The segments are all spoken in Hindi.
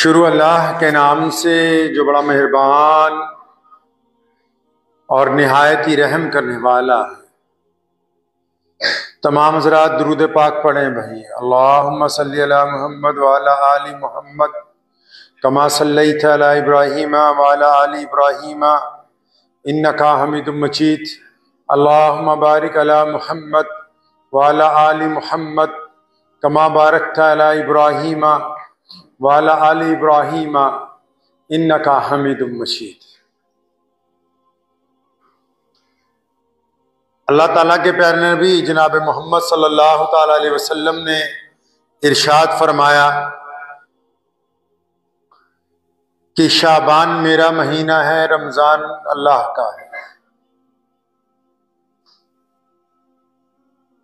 शुरू अल्लाह के नाम से जो बड़ा मेहरबान और निहायत ही रहम करने वाला है। तमाम हज़रात दुरूद पाक पढ़ें भाई। अल्लाहुम्मा सल्ली अला मुहम्मद व अला आलि मुहम्मद कमा सल्लैता अला इब्राहीम व अला आलि इब्राहीम इन्नका हमीदुम मजीद। अल्लाहुम्मा बारिक अला मुहम्मद व अला आलि मुहम्मद कमा बारकता अला इब्राहीम वाला आलि इब्राहीम इन्नका हमीदुम मजीद। अल्लाह ताला के प्यारे नबी जनाब मोहम्मद सल्लल्लाहु ताला अलैहि वसल्लम ने इरशाद फरमाया कि शाबान मेरा महीना है, रमजान अल्लाह का है।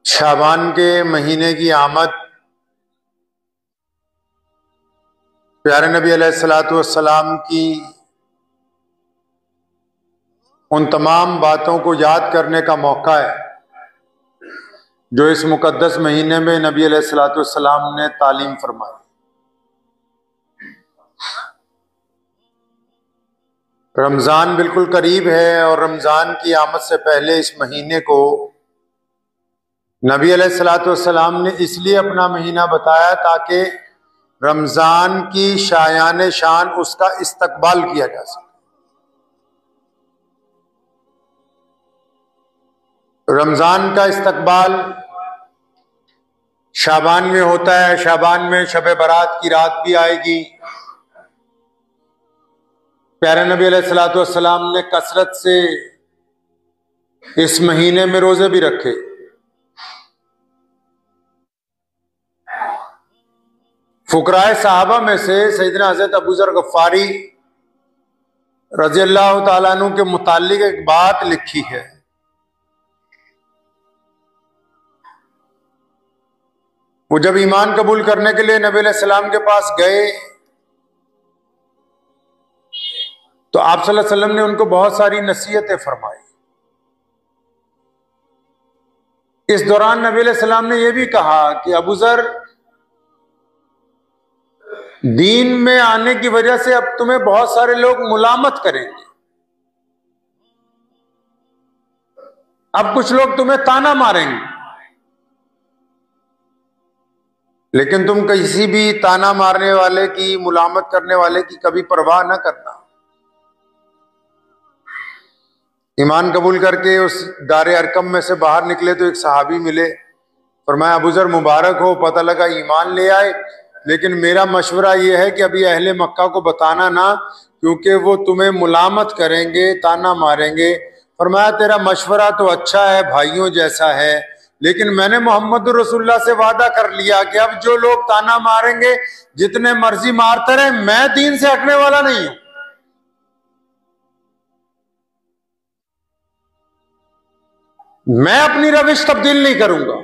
शाबान के महीने की आमद प्यारे नबी अलैहिस्सलातु वस्सलाम की उन तमाम बातों को याद करने का मौका है जो इस मुकद्दस महीने में नबी अलैहिस्सलातु वस्सलाम ने तालीम फरमाई। रमज़ान बिल्कुल करीब है और रमज़ान की आमद से पहले इस महीने को नबी अलैहिस्सलातु वस्सलाम ने इसलिए अपना महीना बताया ताकि रमज़ान की शायान शान उसका इस्तकबाल किया जा सके। रमज़ान का इस्तकबाल शाबान में होता है। शाबान में शब बारात की रात भी आएगी। प्यारे नबी अलैहिस्सलातु वस्सलाम ने कसरत से इस महीने में रोजे भी रखे। फुकराए साहबा में से सैयदना हज़रत अबू ज़र गफ़ारी रज़ियल्लाहु ताला अन्हु के मुताल्लिक एक बात लिखी है। वो जब ईमान कबूल करने के लिए नबी अलैहिस्सलाम के पास गए तो आप सल्लल्लाहु अलैहि वसल्लम ने उनको बहुत सारी नसीहतें फरमाई। इस दौरान नबी अलैहिस्सलाम ने यह भी कहा कि अबू ज़र, दीन में आने की वजह से अब तुम्हें बहुत सारे लोग मुलामत करेंगे। अब कुछ लोग तुम्हें ताना मारेंगे, लेकिन तुम किसी भी ताना मारने वाले की, मुलामत करने वाले की कभी परवाह न करना। ईमान कबूल करके उस दारे अरकम में से बाहर निकले तो एक सहाबी मिले। फरमाया, अबू ज़र मुबारक हो, पता लगा ईमान ले आए, लेकिन मेरा मशवरा यह है कि अभी अहले मक्का को बताना ना, क्योंकि वो तुम्हें मुलामत करेंगे, ताना मारेंगे। फरमाया, तेरा मशवरा तो अच्छा है, भाइयों जैसा है, लेकिन मैंने मोहम्मद रसूलुल्लाह से वादा कर लिया कि अब जो लोग ताना मारेंगे जितने मर्जी मारते रहे, मैं दीन से हटने वाला नहीं हूं। मैं अपनी रविश तब्दील नहीं करूंगा।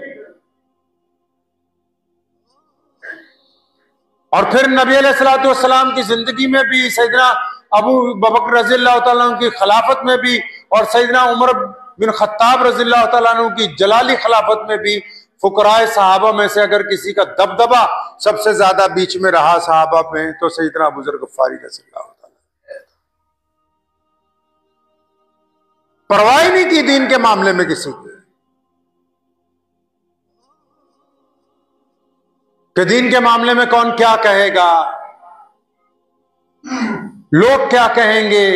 और फिर नबी अलैहिस्सलातु वस्सलाम की जिंदगी में भी, सैयदना अबू बकर रज़ियल्लाहु ताला अन्हु की खिलाफत में भी और सैयदना उमर बिन खत्ताब रज़ियल्लाहु ताला अन्हु की जलाली खिलाफत में भी फुकराए सहाबा में से अगर किसी का दबदबा सबसे ज्यादा बीच में रहा सहाबा में, तो सैयदना अबू ज़र गफ़ारी रज़ियल्लाहु ताला। परवाह ही नहीं की दीन के मामले में किसी की, कि दीन के मामले में कौन क्या कहेगा, लोग क्या कहेंगे।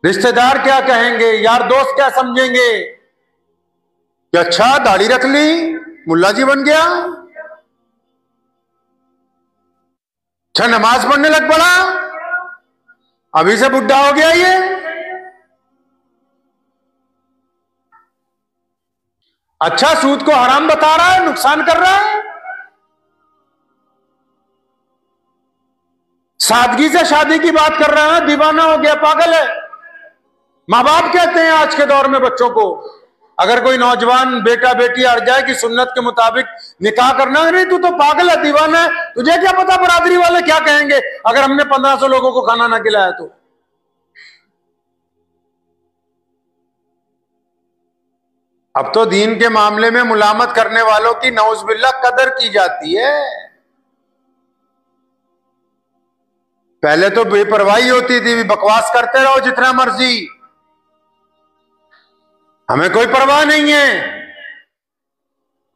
रिश्तेदार क्या कहेंगे, यार दोस्त क्या समझेंगे कि अच्छा दाढ़ी रख ली, मुल्ला जी बन गया, अच्छा नमाज पढ़ने लग पड़ा, अभी से बुढ़ा हो गया ये। अच्छा सूद को हराम बता रहा है, नुकसान कर रहा है। सादगी से शादी की बात कर रहा है, दीवाना हो गया, पागल है। माँ बाप कहते हैं आज के दौर में बच्चों को, अगर कोई नौजवान बेटा बेटी अड़ जाए कि सुन्नत के मुताबिक निकाह करना है, नहीं तू तो पागल है, दीवाना है, तुझे क्या पता बरादरी वाले क्या कहेंगे अगर हमने 1500 लोगों को खाना ना खिलाया तो। अब तो दीन के मामले में मुलामत करने वालों की नौज़ुबिल्लाह कदर की जाती है। पहले तो बेपरवाही होती थी, बकवास करते रहो जितना मर्जी, हमें कोई परवाह नहीं है।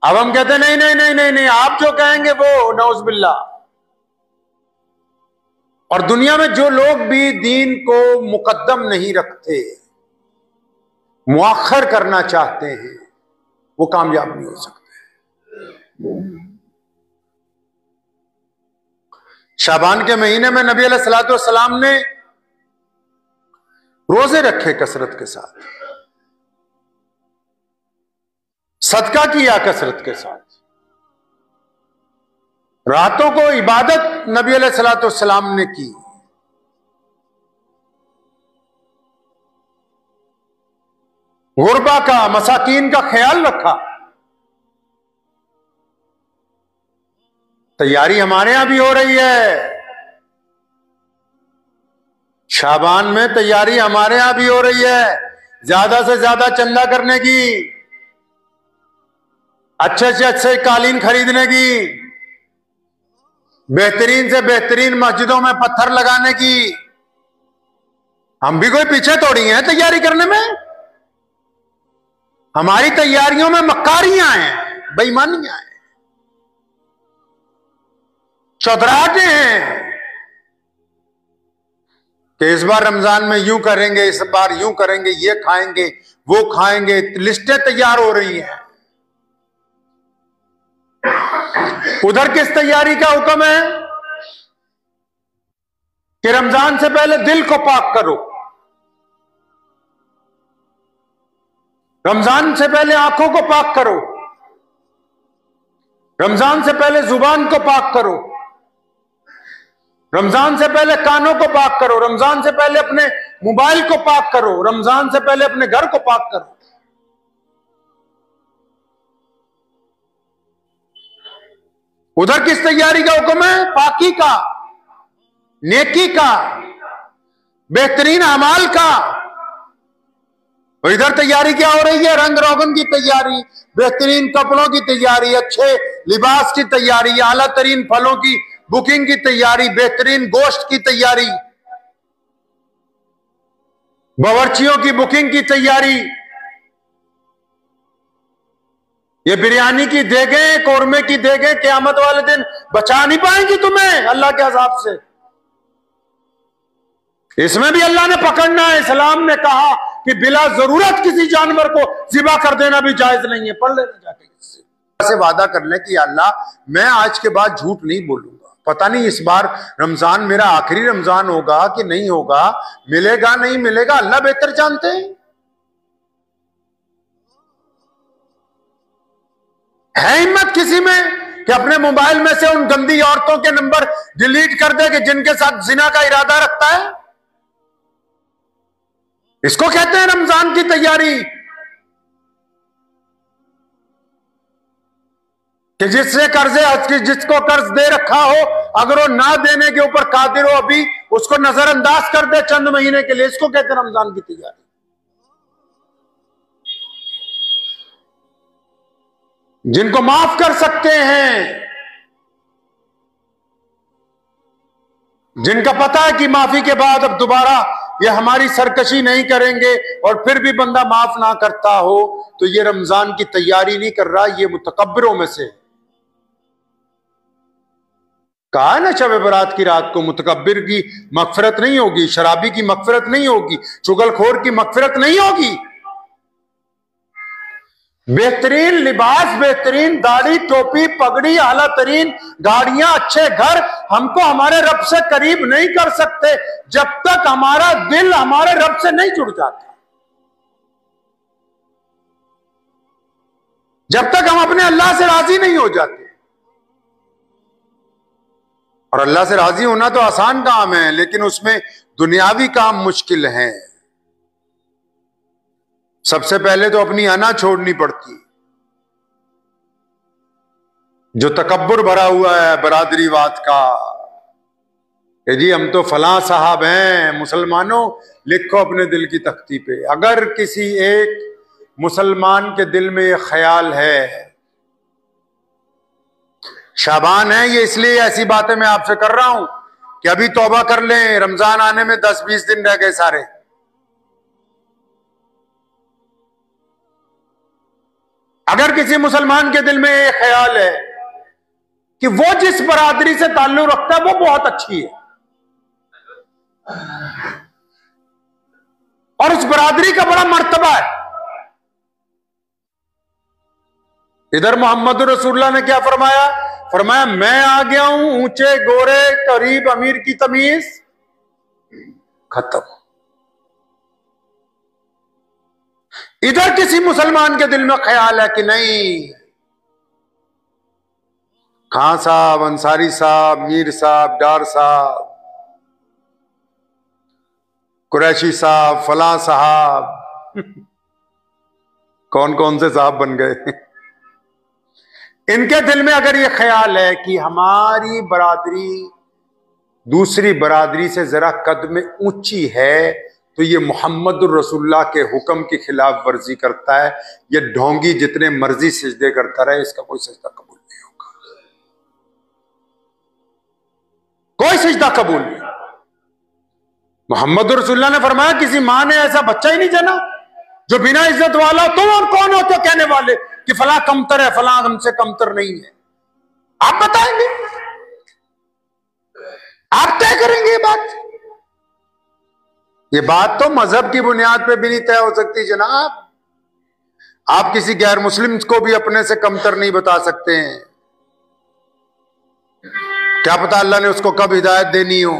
अब हम कहते नहीं नहीं नहीं नहीं नहीं, आप जो कहेंगे वो, नौज़ुबिल्लाह। और दुनिया में जो लोग भी दीन को मुकद्दम नहीं रखते, मुअख्खर करना चाहते हैं, वो कामयाब नहीं हो सकते। शाबान के महीने में नबी अलैहिस्सलातु वस्सलाम ने रोजे रखे कसरत के साथ, सदका किया कसरत के साथ, रातों को इबादत नबी अलैहिस्सलातु वस्सलाम ने की। गुरबा का, मसाकीन का ख्याल रखा। तैयारी हमारे यहां भी हो रही है, शाबान में तैयारी हमारे यहां भी हो रही है, ज्यादा से ज्यादा चंदा करने की, अच्छे से अच्छे कालीन खरीदने की, बेहतरीन से बेहतरीन मस्जिदों में पत्थर लगाने की। हम भी कोई पीछे थोड़ी हैं तैयारी करने में। हमारी तैयारियों में मक्कारियां हैं, बेईमानियां हैं, चौधराहटें हैं कि इस बार रमजान में यूं करेंगे, इस बार यूं करेंगे, ये खाएंगे, वो खाएंगे, लिस्टें तैयार हो रही हैं। उधर किस तैयारी का हुक्म है कि रमजान से पहले दिल को पाक करो, रमजान से पहले आंखों को पाक करो, रमजान से पहले जुबान को पाक करो, रमजान से पहले कानों को पाक करो, रमजान से पहले अपने मोबाइल को पाक करो, रमजान से पहले अपने घर को पाक करो। उधर किस तैयारी का हुक्म है? पाकी का, नेकी का, बेहतरीन अमाल का। और इधर तैयारी क्या हो रही है? रंग रोगन की तैयारी, बेहतरीन कपड़ों की तैयारी, अच्छे लिबास की तैयारी, आला तरीन फलों की बुकिंग की तैयारी, बेहतरीन गोश्त की तैयारी, बावर्चियों की बुकिंग की तैयारी। ये बिरयानी की देगें, कौरमे की देगें क़यामत वाले दिन बचा नहीं पाएंगी तुम्हें अल्लाह के अज़ाब से। इसमें भी अल्लाह ने पकड़ना है। इस्लाम ने कहा कि बिला जरूरत किसी जानवर को ज़िबा कर देना भी जायज नहीं है। पढ़ लेना जाके, इससे वादा कर ले कि अल्लाह मैं आज के बाद झूठ नहीं बोलूंगा। पता नहीं इस बार रमजान मेरा आखिरी रमजान होगा कि नहीं होगा, मिलेगा नहीं मिलेगा, अल्लाह बेहतर जानते हैं। है हिम्मत किसी में कि अपने मोबाइल में से उन गंदी औरतों के नंबर डिलीट कर दे कि जिनके साथ जिना का इरादा रखता है? इसको कहते हैं रमजान की तैयारी, कि जिससे कर्जे, जिसको कर्ज दे रखा हो, अगर वो ना देने के ऊपर कादिर हो अभी, उसको नजरअंदाज कर दे चंद महीने के लिए। इसको कहते हैं रमजान की तैयारी। जिनको माफ कर सकते हैं, जिनका पता है कि माफी के बाद अब दोबारा ये हमारी सरकशी नहीं करेंगे, और फिर भी बंदा माफ ना करता हो, तो ये रमजान की तैयारी नहीं कर रहा, ये मुतकब्बिरों में से। कहा ना शब बरात की रात को मुतकब्बिर की मगफिरत नहीं होगी, शराबी की मगफिरत नहीं होगी, चुगलखोर की मगफिरत नहीं होगी। बेहतरीन लिबास, बेहतरीन दाढ़ी, टोपी, पगड़ी, आला तरीन गाड़ियां, अच्छे घर हमको हमारे रब से करीब नहीं कर सकते जब तक हमारा दिल हमारे रब से नहीं जुड़ जाता, जब तक हम अपने अल्लाह से राजी नहीं हो जाते। और अल्लाह से राजी होना तो आसान काम है, लेकिन उसमें दुनियावी काम मुश्किल है। सबसे पहले तो अपनी अना छोड़नी पड़ती, जो तकब्बुर भरा हुआ है बरादरीवाद का, कि जी हम तो फलां साहब हैं। मुसलमानों, लिखो अपने दिल की तख्ती पे, अगर किसी एक मुसलमान के दिल में ये ख्याल है, शाबान है, ये इसलिए ऐसी बातें मैं आपसे कर रहा हूं कि अभी तौबा कर लें, रमजान आने में 10-20 दिन रह गए सारे। अगर किसी मुसलमान के दिल में ये ख्याल है कि वो जिस बरादरी से ताल्लुक रखता है वो बहुत अच्छी है और उस बरादरी का बड़ा मर्तबा है, इधर मोहम्मद रसूलुल्लाह ने क्या फरमाया? फरमाया मैं आ गया हूं ऊंचे गोरे करीब अमीर की तमीज खत्म। इधर किसी मुसलमान के दिल में ख्याल है कि नहीं, खां साहब, अंसारी साहब, मीर साहब, डार साहब, कुरैशी साहब, फलां साहब कौन कौन से साहब बन गए इनके दिल में अगर ये ख्याल है कि हमारी बरादरी दूसरी बरादरी से जरा कद में ऊंची है, तो ये मोहम्मद रसूलुल्लाह के हुक्म की खिलाफ वर्जी करता है। ये ढोंगी जितने मर्जी सजदे करता रहे, इसका कोई सजदा कबूल नहीं होगा, कोई सजदा कबूल नहीं। मोहम्मद रसूलुल्लाह ने फरमाया किसी मां ने ऐसा बच्चा ही नहीं जना जो बिना इज्जत वाला, तुम और कौन हो तो कहने वाले कि फला कमतर है, फला हमसे कमतर नहीं है। आप बताएंगे, आप तय करेंगे ये बात तो मजहब की बुनियाद पे भी नहीं तय हो सकती जनाब। आप किसी गैर मुस्लिम को भी अपने से कमतर नहीं बता सकते हैं। क्या पता अल्लाह ने उसको कब हिदायत देनी हो,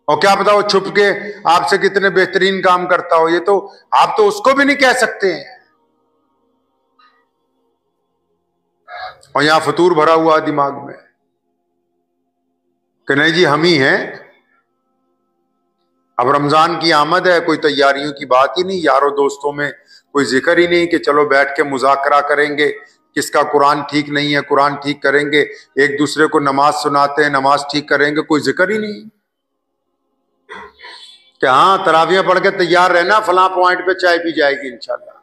और क्या पता वो छुप के आपसे कितने बेहतरीन काम करता हो, ये तो आप तो उसको भी नहीं कह सकते हैं। और यहां फतूर भरा हुआ दिमाग में कि नहीं जी हम ही हैं। अब रमजान की आमद है, कोई तैयारियों की बात ही नहीं, यारों दोस्तों में कोई जिक्र ही नहीं कि चलो बैठ के मुज़ाकरा करेंगे, किसका कुरान ठीक नहीं है कुरान ठीक करेंगे, एक दूसरे को नमाज सुनाते हैं नमाज ठीक करेंगे, कोई जिक्र ही नहीं कि हाँ तरावियां पढ़ के तैयार रहना, फलां पॉइंट पे चाय पी जाएगी इंशाल्लाह।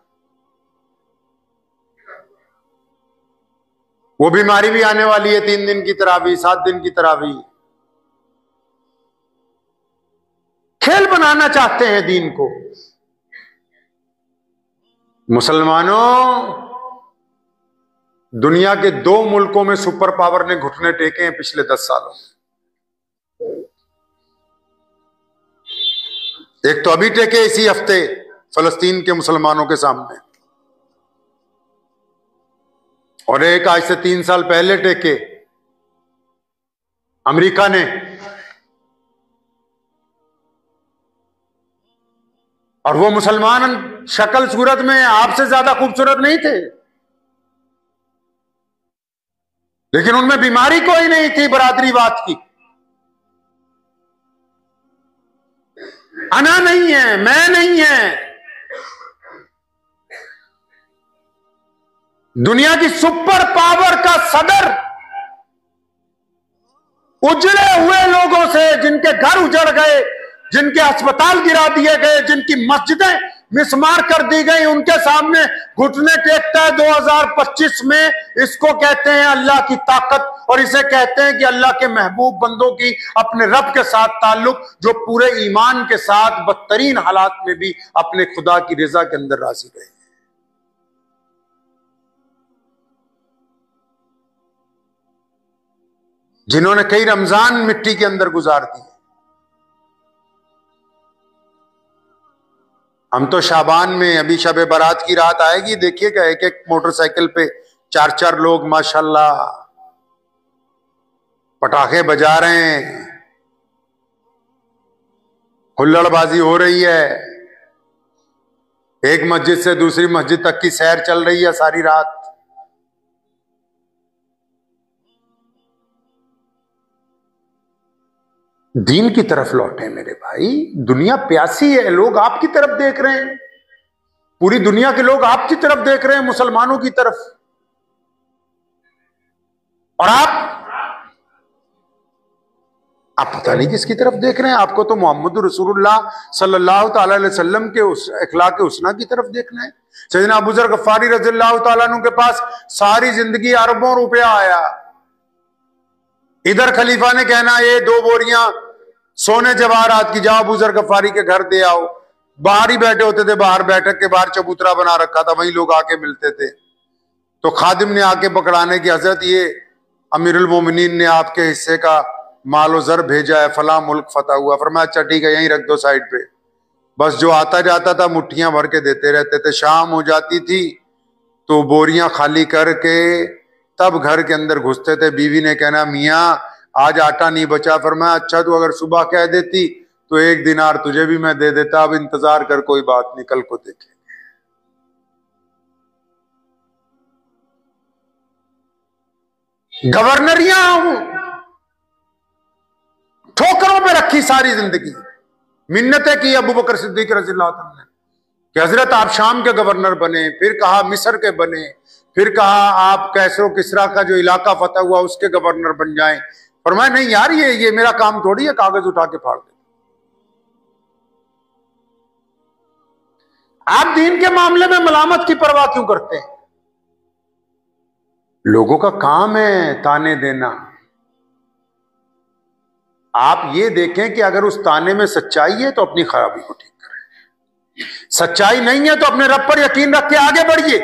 वो बीमारी भी आने वाली है, 3 दिन की तरावी, 7 दिन की तरावी। खेल बनाना चाहते हैं दीन को। मुसलमानों, दुनिया के 2 मुल्कों में सुपर पावर ने घुटने टेके हैं पिछले 10 सालों में। एक तो अभी टेके इसी हफ्ते फलस्तीन के मुसलमानों के सामने, और एक आज से 3 साल पहले टेके अमेरिका ने, और वो मुसलमान शक्ल सूरत में आपसे ज्यादा खूबसूरत नहीं थे, लेकिन उनमें बीमारी कोई नहीं थी बरादरीवाद की। अना नहीं है, मैं नहीं है, दुनिया की सुपर पावर का सदर उजड़े हुए लोगों से, जिनके घर उजड़ गए, जिनके अस्पताल गिरा दिए गए, जिनकी मस्जिदें मिसमार कर दी गई, उनके सामने घुटने टेकता है 2025 में। इसको कहते हैं अल्लाह की ताकत, और इसे कहते हैं कि अल्लाह के महबूब बंदों की अपने रब के साथ ताल्लुक, जो पूरे ईमान के साथ बदतरीन हालात में भी अपने खुदा की रजा के अंदर राजी रहे। जिन्होंने कई रमजान मिट्टी के अंदर गुजार दिए। हम तो शाबान में, अभी शब बारात की रात आएगी, देखिएगा एक एक मोटरसाइकिल पे 4-4 लोग माशाल्लाह पटाखे बजा रहे हैं, हुल्लड़बाजी हो रही है, एक मस्जिद से दूसरी मस्जिद तक की सैर चल रही है सारी रात। दीन की तरफ लौटे मेरे भाई, दुनिया प्यासी है, लोग आपकी तरफ देख रहे हैं, पूरी दुनिया के लोग आपकी तरफ देख रहे हैं, मुसलमानों की तरफ, और आप पता नहीं किसकी तरफ देख रहे हैं। आपको तो मोहम्मद रसूलुल्लाह सल्लल्लाहु अलैहि वसल्लम के उस अखलाक हुस्ना की तरफ देखना है। सैयदना अबू ज़र गफ़ारी रज़ियल्लाहु ताला अन्हु के पास सारी जिंदगी अरबों रुपया आया, इधर खलीफा ने कहना ये 2 बोरियां सोने जवाहरात की जाओ अबू ज़र गफ़ारी के घर दे आओ। बाहर ही बैठे होते थे, बाहर बैठक के बाहर चबूतरा बना रखा था, वहीं लोग आके मिलते थे। तो खादिम ने आके पकड़ाने की, हजरत ये अमीरुल मोमिनीन ने आपके हिस्से का मालो ज़र भेजा है, फला मुल्क फतह हुआ। फरमाया अच्छा ठीक है, यहीं रख दो साइड पे। बस जो आता जाता था मुट्ठियां भर के देते रहते थे। शाम हो जाती थी तो बोरियां खाली करके तब घर के अंदर घुसते थे। बीवी ने कहना मियाँ आज आटा नहीं बचा। फरमाया अच्छा तू अगर सुबह कह देती तो 1 दिनार तुझे भी मैं दे देता, अब इंतजार कर, कोई बात नहीं, कल को देखेंगे। गवर्नरियां ठोकरों पे रखी सारी जिंदगी, मिन्नतें की अबू बकर सिद्दीक रज़ियल्लाहु अन्हु ने कि हजरत आप शाम के गवर्नर बने, फिर कहा मिस्र के बने, फिर कहा आप कैसरो किसरा का जो इलाका फतह हुआ उसके गवर्नर बन जाएं। फरमाया नहीं यार, ये मेरा काम थोड़ी है कागज उठा के फाड़ दे। आप दीन के मामले में मलामत की परवाह क्यों करते हैं? लोगों का काम है ताने देना। आप ये देखें कि अगर उस ताने में सच्चाई है तो अपनी खराबी को ठीक करें, सच्चाई नहीं है तो अपने रब पर यकीन रख के आगे बढ़िए।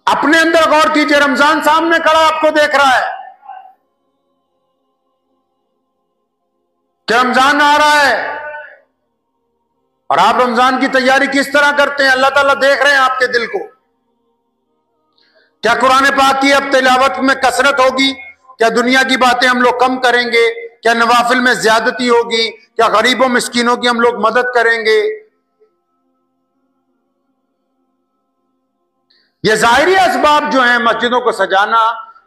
अपने अंदर गौर कीजिए, रमजान सामने खड़ा आपको देख रहा है कि रमजान आ रहा है और आप रमजान की तैयारी किस तरह करते हैं, अल्लाह ताला देख रहे हैं आपके दिल को। क्या कुरान पाक की अब तिलावत में कसरत होगी? क्या दुनिया की बातें हम लोग कम करेंगे? क्या नवाफिल में ज्यादती होगी? क्या गरीबों मिस्कीनों की हम लोग मदद करेंगे? ये जाहिरी असबाब जो हैं, मस्जिदों को सजाना,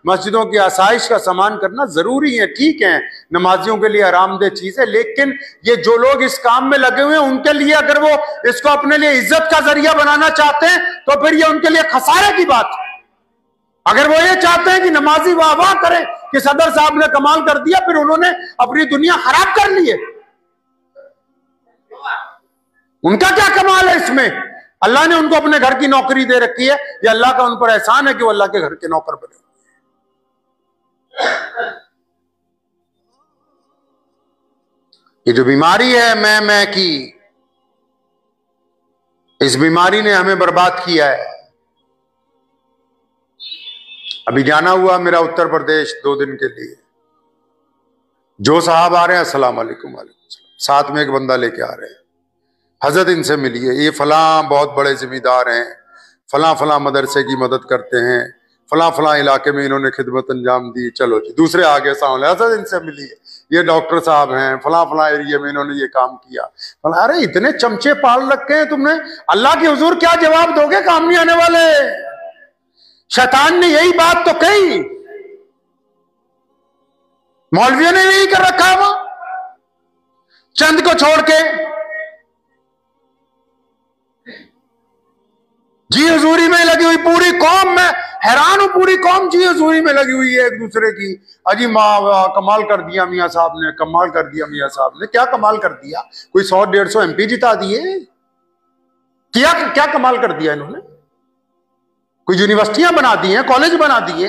मस्जिदों की आसाइश का सामान करना जरूरी है, ठीक है, नमाजियों के लिए आरामदेह चीज है। लेकिन ये जो लोग इस काम में लगे हुए हैं उनके लिए अगर वो इसको अपने लिए इज्जत का जरिया बनाना चाहते हैं तो फिर ये उनके लिए खसारे की बात है। अगर वो ये चाहते हैं कि नमाजी वाह वाह करें कि सदर साहब ने कमाल कर दिया, फिर उन्होंने अपनी दुनिया खराब कर ली है। उनका क्या कमाल है इसमें? अल्लाह ने उनको अपने घर की नौकरी दे रखी है, ये अल्लाह का उन पर एहसान है कि वो अल्लाह के घर के नौकर बने। ये जो बीमारी है मैं की, इस बीमारी ने हमें बर्बाद किया है। अभी जाना हुआ मेरा उत्तर प्रदेश 2 दिन के लिए। जो साहब आ रहे हैं अस्सलाम वालेकुम, वालेकुम सलाम, साथ में एक बंदा लेके आ रहे हैं, हजरत इनसे मिलिए, ये फलां बहुत बड़े जिम्मेदार हैं, फलां फलां मदरसे की मदद करते हैं, फलां फलां इलाके में इन्होंने खिदमत अंजाम दी। चलो जी, दूसरे आगे सामने, हजरत इनसे मिलिए, ये डॉक्टर साहब हैं, फलां फलां एरिया में इन्होंने ये काम किया। अरे इतने चमचे पाल रखे हैं तुमने, अल्लाह के हुजूर क्या जवाब दोगे काम नहीं आने वाले? शैतान ने यही बात तो कही, मौलवियों ने यही कर रखा है, वो चंद को छोड़ के जी हुजूरी में लगी हुई पूरी कौम। मैं हैरान हूं, पूरी कौम जी हुजूरी में लगी हुई है एक दूसरे की। अजी माँ कमाल कर दिया मियाँ साहब ने, कमाल कर दिया मियाँ साहब ने। क्या कमाल कर दिया? कोई 100-150 MP जिता दिए? क्या क्या कमाल कर दिया इन्होंने? कोई यूनिवर्सिटियां बना दी हैं, कॉलेज बना दिए,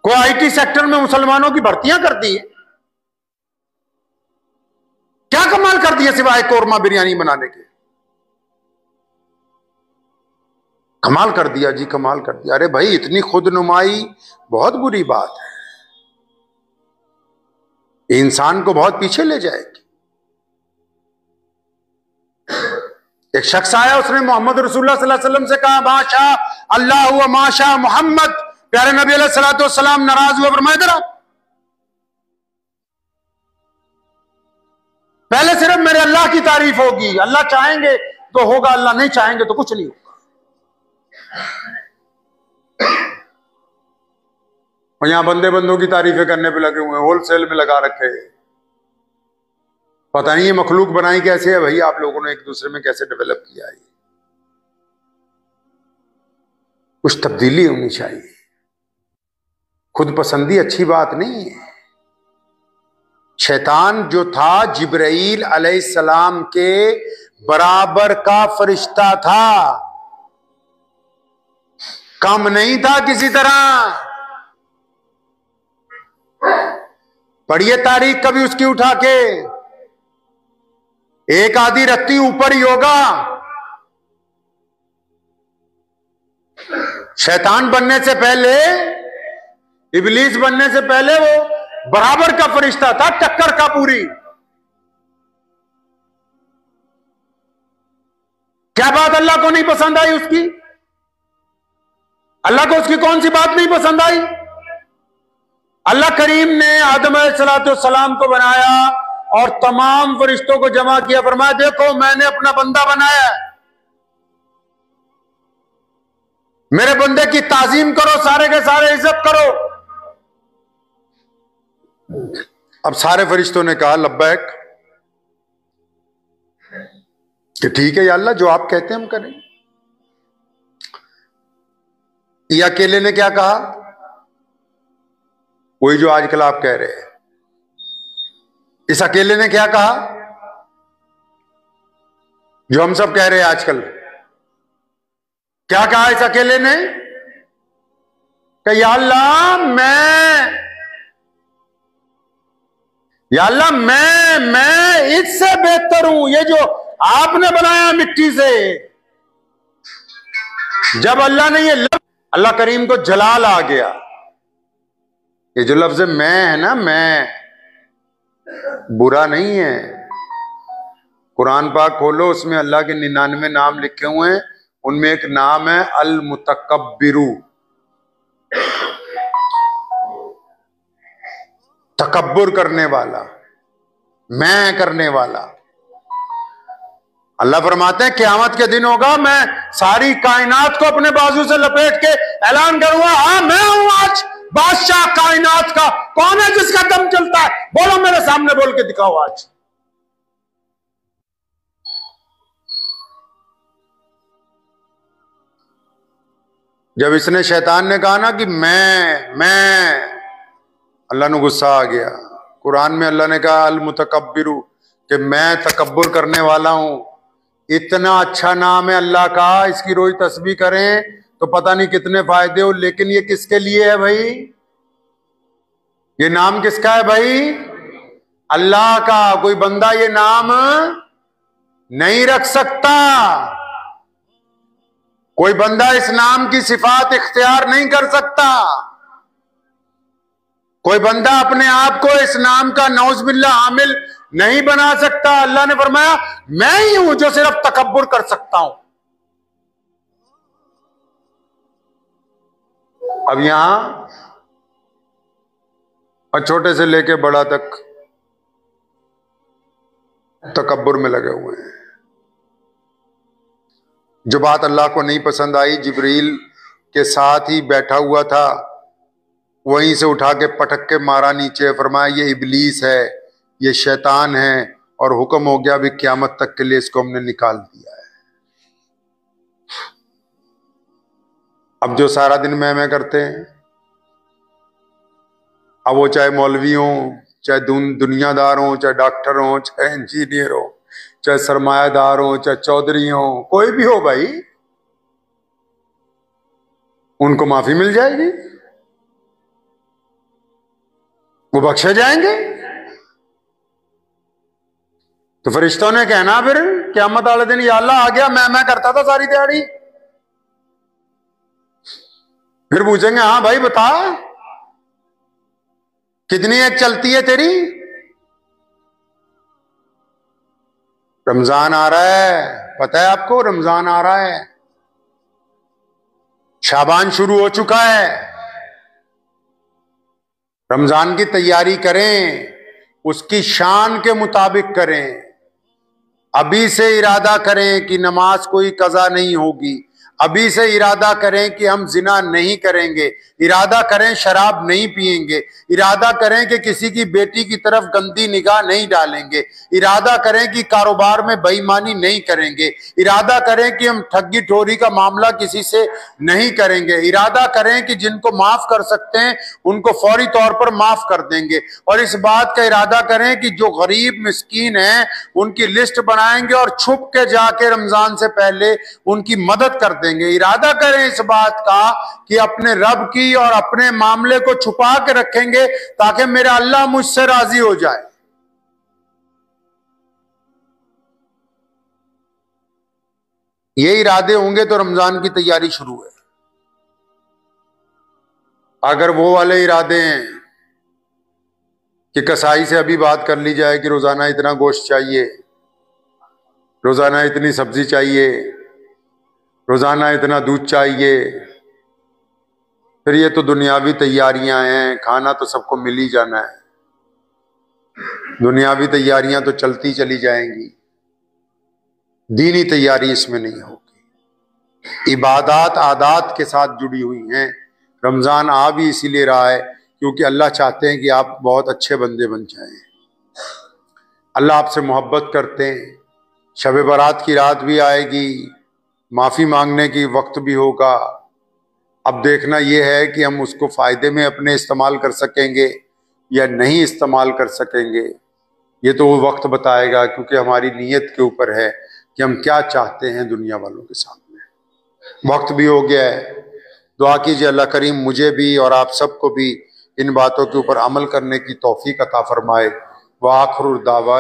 कोई IT सेक्टर में मुसलमानों की भर्तियां कर दी है। क्या कमाल कर दिया सिवाय कोरमा बिरयानी बनाने के? कमाल कर दिया जी, कमाल कर दिया। अरे भाई इतनी खुद नुमाई बहुत बुरी बात है, इंसान को बहुत पीछे ले जाएगी। एक शख्स आया, उसने मोहम्मद रसूलुल्लाह सल्लल्लाहु अलैहि वसल्लम से कहा माशा अल्लाह हुआ माशा मोहम्मद। प्यारे नबी अलैहिस्सलातु वस्सलाम नाराज हुए, फरमाया इधर पहले सिर्फ मेरे अल्लाह की तारीफ होगी, अल्लाह चाहेंगे तो होगा, अल्लाह नहीं चाहेंगे तो कुछ नहीं होगा। और यहां बंदे बंदों की तारीफें करने पे लगे हुए हैं, होलसेल में लगा रखे। पता नहीं ये मखलूक बनाई कैसे है भाई, आप लोगों ने एक दूसरे में कैसे डेवलप किया है। कुछ तब्दीली होनी चाहिए। खुद पसंदी अच्छी बात नहीं है, शैतान जो था जिब्राईल अलैहिस्सलाम के बराबर का फरिश्ता था, कम नहीं था किसी तरह। पढ़िए तारीख कभी उसकी उठा के, एक आधी रत्ती ऊपर ही होगा। शैतान बनने से पहले, इबलीस बनने से पहले वो बराबर का फरिश्ता था, टक्कर का पूरी। क्या बात अल्लाह को नहीं पसंद आई उसकी? अल्लाह को उसकी कौन सी बात नहीं पसंद आई? अल्लाह करीम ने आदम अलैहिस्सलाम को बनाया और तमाम फरिश्तों को जमा किया, फरमाया देखो मैंने अपना बंदा बनाया है, मेरे बंदे की ताजीम करो, सारे के सारे इज्जत करो। अब सारे फरिश्तों ने कहा लब्बैक, कि ठीक है या अल्लाह, जो आप कहते हैं हम करें। ये अकेले ने क्या कहा? वही जो आजकल आप कह रहे हैं। इस अकेले ने क्या कहा? जो हम सब कह रहे हैं आजकल। क्या कहा इस अकेले ने? कि या अल्लाह मैं इससे बेहतर हूं, ये जो आपने बनाया मिट्टी से। जब अल्लाह ने अल्लाह करीम को जलाल आ गया। ये जो लफ्ज मैं है ना, मैं बुरा नहीं है। कुरान पाक खोलो, उसमें अल्लाह के 99 नाम लिखे हुए हैं, उनमें एक नाम है अल मुतकब्बिरु, तकब्बुर करने वाला, मैं करने वाला। अल्लाह फरमाते हैं क़यामत के दिन होगा, मैं सारी कायनात को अपने बाजू से लपेट के ऐलान करूंगा, हाँ मैं हूं आज बादशाह कायनात का। कौन है जिसका दम चलता है? बोलो मेरे सामने, बोल के दिखाओ आज। जब इसने, शैतान ने कहा ना कि मैं, अल्लाह ने गुस्सा आ गया। कुरान में अल्लाह ने कहा अल मुतकब्बिरु, कि मैं तकब्बुर करने वाला हूं। इतना अच्छा नाम है अल्लाह का, इसकी रोज तस्बीह करें तो पता नहीं कितने फायदे हो। लेकिन ये किसके लिए है भाई? ये नाम किसका है भाई? अल्लाह का। कोई बंदा ये नाम नहीं रख सकता। कोई बंदा इस नाम की सिफात इख्तियार नहीं कर सकता। कोई बंदा अपने आप को इस नाम का नौज़बिल्लाह हामिल नहीं बना सकता। अल्लाह ने फरमाया मैं ही हूं जो सिर्फ तकब्बुर कर सकता हूं। अब यहां और छोटे से लेके बड़ा तक तकब्बुर में लगे हुए हैं। जो बात अल्लाह को नहीं पसंद आई, जिब्रील के साथ ही बैठा हुआ था, वहीं से उठा के पटक के मारा नीचे। फरमाया ये इबलीस है, ये शैतान है, और हुक्म हो गया भी क़यामत तक के लिए इसको हमने निकाल दिया है। अब जो सारा दिन मैं करते हैं, अब वो चाहे मौलवी हो, चाहे दुनियादार हो, चाहे डॉक्टर हो, चाहे इंजीनियर हो, चाहे सरमायादार हो, चाहे चौधरी हो, कोई भी हो भाई, उनको माफी मिल जाएगी, वो बख्शे जाएंगे। तो फरिश्तों ने कहना फिर क़यामत वाले दिन, या अल्लाह आ गया, मैं करता था सारी दिहाड़ी। फिर पूछेंगे हाँ भाई बता, कितनी एक चलती है तेरी? रमजान आ रहा है, पता है आपको? रमजान आ रहा है, शाबान शुरू हो चुका है। रमजान की तैयारी करें, उसकी शान के मुताबिक करें। अभी से इरादा करें कि नमाज कोई कज़ा नहीं होगी। अभी से इरादा करें कि हम जिना नहीं करेंगे, इरादा करें शराब नहीं पिएंगे, इरादा करें कि किसी की बेटी की तरफ गंदी निगाह नहीं डालेंगे, इरादा करें कि कारोबार में बेईमानी नहीं करेंगे, इरादा करें कि हम ठगी ठोरी का मामला किसी से नहीं करेंगे, इरादा करें कि जिनको माफ कर सकते हैं उनको फौरी तौर पर माफ कर देंगे, और इस बात का इरादा करें कि जो गरीब मिस्कीन हैं उनकी लिस्ट बनाएंगे और छुप के जाके रमजान से पहले उनकी मदद कर देंगे। इरादा करें इस बात का कि अपने रब की और अपने मामले को छुपा के रखेंगे ताकि मेरा अल्लाह मुझसे राजी हो जाए। ये इरादे होंगे तो रमजान की तैयारी शुरू है। अगर वो वाले इरादे हैं कि कसाई से अभी बात कर ली जाए कि रोजाना इतना गोश्त चाहिए, रोजाना इतनी सब्जी चाहिए, रोजाना इतना दूध चाहिए, फिर ये तो दुनियावी तैयारियां हैं, खाना तो सबको मिल ही जाना है, दुनियावी तैयारियां तो चलती चली जाएंगी, दीनी तैयारी इसमें नहीं होगी। इबादत आदात के साथ जुड़ी हुई हैं। रमजान आ भी इसीलिए रहा है क्योंकि अल्लाह चाहते हैं कि आप बहुत अच्छे बंदे बन जाएं। अल्लाह आपसे मोहब्बत करते हैं। शब बारात की रात भी आएगी, माफी मांगने की वक्त भी होगा। अब देखना यह है कि हम उसको फायदे में अपने इस्तेमाल कर सकेंगे या नहीं इस्तेमाल कर सकेंगे, ये तो वो वक्त बताएगा, क्योंकि हमारी नीयत के ऊपर है कि हम क्या चाहते हैं दुनिया वालों के सामने। वक्त भी हो गया है। दुआ कीजिए अल्लाह करीम मुझे भी और आप सबको भी इन बातों के ऊपर अमल करने की तौफीक अता फरमाए। व आखिर दावा